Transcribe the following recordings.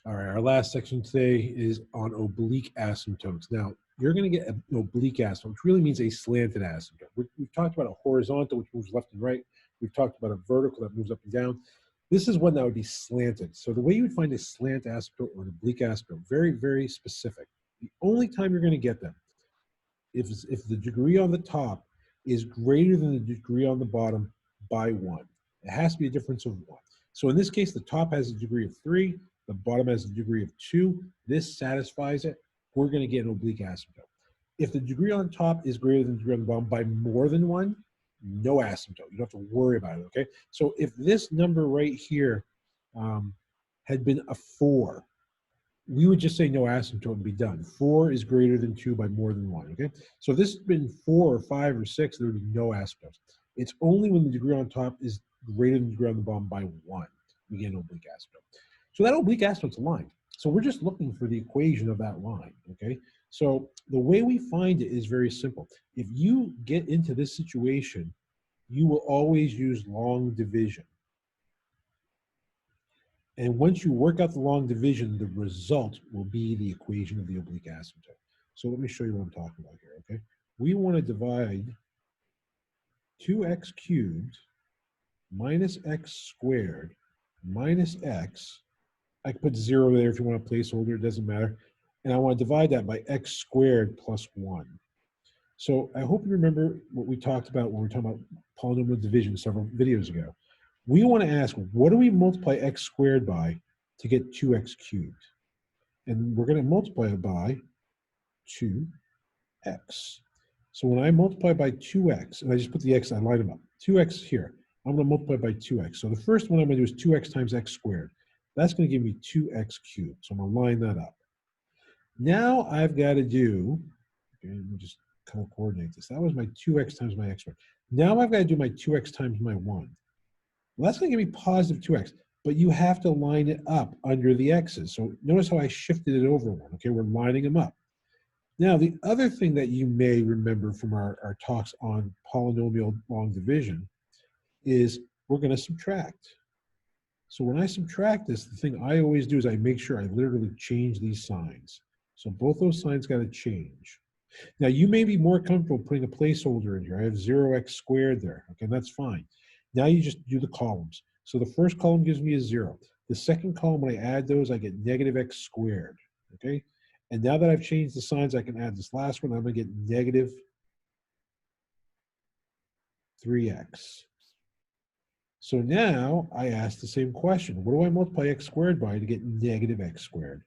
All right, our last section today is on oblique asymptotes. Now, you're going to get an oblique asymptote, which really means a slanted asymptote. We've talked about a horizontal, which moves left and right. We've talked about a vertical that moves up and down. This is one that would be slanted. So the way you would find a slant asymptote or an oblique asymptote, very, very specific. The only time you're going to get them, if the degree on the top is greater than the degree on the bottom by 1. It has to be a difference of 1. So in this case, the top has a degree of 3, the bottom has a degree of 2. This satisfies it. We're going to get an oblique asymptote. If the degree on top is greater than the degree on the bottom by more than 1, no asymptote. You don't have to worry about it, okay? So if this number right here had been a 4, we would just say no asymptote and be done. 4 is greater than 2 by more than 1, okay? So if this had been 4 or 5 or 6, there would be no asymptotes. It's only when the degree on top is greater than the degree on the bottom by 1 we get an oblique asymptote. So that oblique asymptote's a line. So we're just looking for the equation of that line, okay? So the way we find it is very simple. If you get into this situation, you will always use long division. And once you work out the long division, the result will be the equation of the oblique asymptote. So let me show you what I'm talking about here, okay? We want to divide 2x cubed minus x squared minus x. I can put 0 there if you want a placeholder, it doesn't matter. And I want to divide that by x squared plus 1. So I hope you remember what we talked about when we were talking about polynomial division several videos ago. We want to ask, what do we multiply x squared by to get 2x cubed? And we're going to multiply it by 2x. So when I multiply by 2x, and I just put the x, I line them up, 2x here, I'm going to multiply by 2x. So the first one I'm going to do is 2x times x squared. That's going to give me 2x cubed. So I'm going to line that up. Now I've got to do, okay, let me just color coordinate this. That was my 2x times my x squared. Now I've got to do my 2x times my 1. Well, that's going to give me positive 2x, but you have to line it up under the x's. So notice how I shifted it over 1. Okay, we're lining them up. Now, the other thing that you may remember from our talks on polynomial long division is we're going to subtract. So when I subtract this, the thing I always do is I make sure I literally change these signs. So both those signs got to change. Now, you may be more comfortable putting a placeholder in here. I have 0x squared there. Okay, that's fine. Now you just do the columns. So the first column gives me a 0. The second column, when I add those, I get negative x squared. Okay? And now that I've changed the signs, I can add this last one. I'm going to get negative 3x. So now I ask the same question. What do I multiply x squared by to get negative x squared?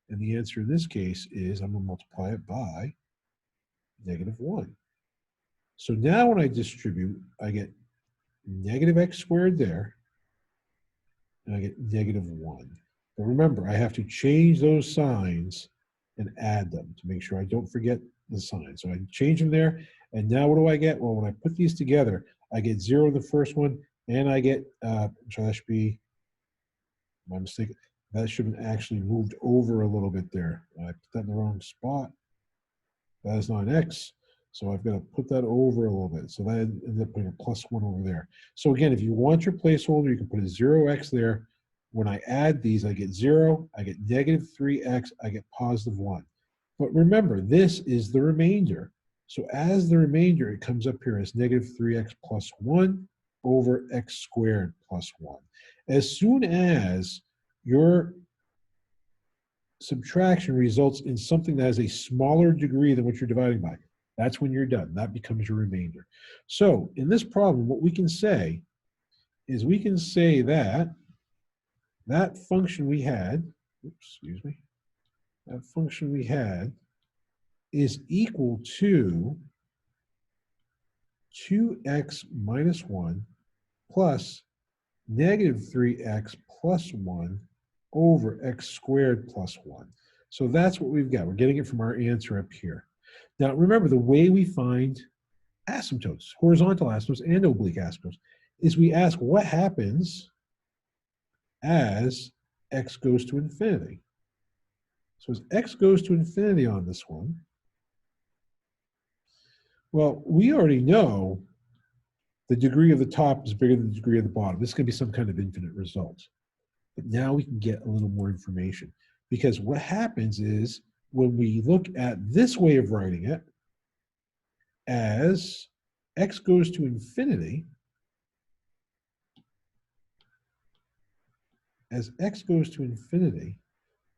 And the answer in this case is I'm going to multiply it by negative 1. So now when I distribute, I get negative x squared there, and I get negative 1. But remember, I have to change those signs and add them to make sure I don't forget the sign. So I change them there, and now what do I get? Well, when I put these together, I get 0 in the first one, and I get, so that should be, my mistake, that should have actually moved over a little bit there. I put that in the wrong spot. That is not an x, so I've got to put that over a little bit. So that ended up putting a plus 1 over there. So again, if you want your placeholder, you can put a 0x there. When I add these, I get 0, I get negative 3x, I get positive 1. But remember, this is the remainder. So as the remainder, it comes up here as negative 3x plus 1 over x squared plus 1. As soon as your subtraction results in something that has a smaller degree than what you're dividing by, that's when you're done. That becomes your remainder. So in this problem, what we can say is we can say that that function we had, that function we had is equal to 2x minus 1 plus negative 3x plus 1 over x squared plus 1. So that's what we've got. We're getting it from our answer up here. Now remember, the way we find asymptotes, horizontal asymptotes and oblique asymptotes, is we ask what happens as x goes to infinity. So as x goes to infinity on this one, well, we already know the degree of the top is bigger than the degree of the bottom. This is going to be some kind of infinite result. But now we can get a little more information, because what happens is when we look at this way of writing it, as x goes to infinity,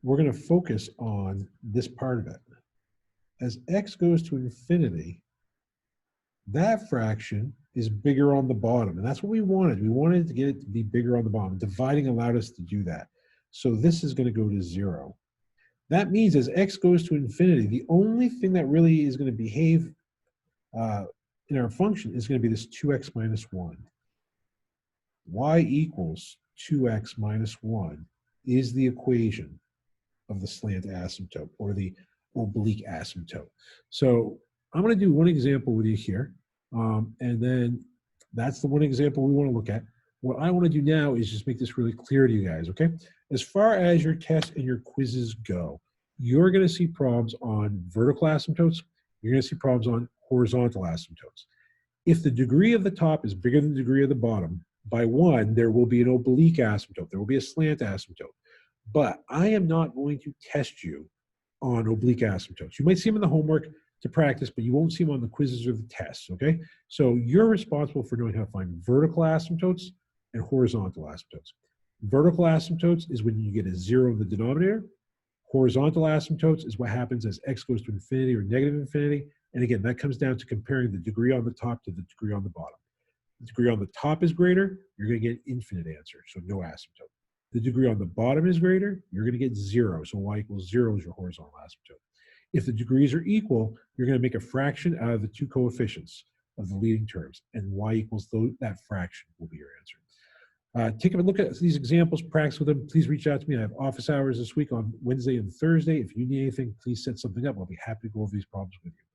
we're going to focus on this part of it. As x goes to infinity, that fraction is bigger on the bottom. And that's what we wanted. We wanted to get it to be bigger on the bottom. Dividing allowed us to do that. So this is going to go to 0. That means as x goes to infinity, the only thing that really is going to behave in our function is going to be this 2x minus 1. Y equals 2x minus 1 is the equation of the slant asymptote, or the oblique asymptote. So I'm going to do one example with you here, and then that's the one example we want to look at. What I want to do now is just make this really clear to you guys, okay? As far as your tests and your quizzes go, you're going to see problems on vertical asymptotes. You're going to see problems on horizontal asymptotes. If the degree of the top is bigger than the degree of the bottom by 1, there will be an oblique asymptote. There will be a slant asymptote. But I am not going to test you on oblique asymptotes. You might see them in the homework to practice, but you won't see them on the quizzes or the tests, okay? So you're responsible for knowing how to find vertical asymptotes and horizontal asymptotes. Vertical asymptotes is when you get a 0 in the denominator. Horizontal asymptotes is what happens as x goes to infinity or negative infinity. And again, that comes down to comparing the degree on the top to the degree on the bottom. The degree on the top is greater, you're going to get an infinite answer, so no asymptote. The degree on the bottom is greater, you're going to get 0, so y equals 0 is your horizontal asymptote. If the degrees are equal, you're going to make a fraction out of the two coefficients of the leading terms, and y equals that fraction will be your answer. Take a look at these examples, practice with them. Please reach out to me. I have office hours this week on Wednesday and Thursday. If you need anything, please set something up. I'll be happy to go over these problems with you.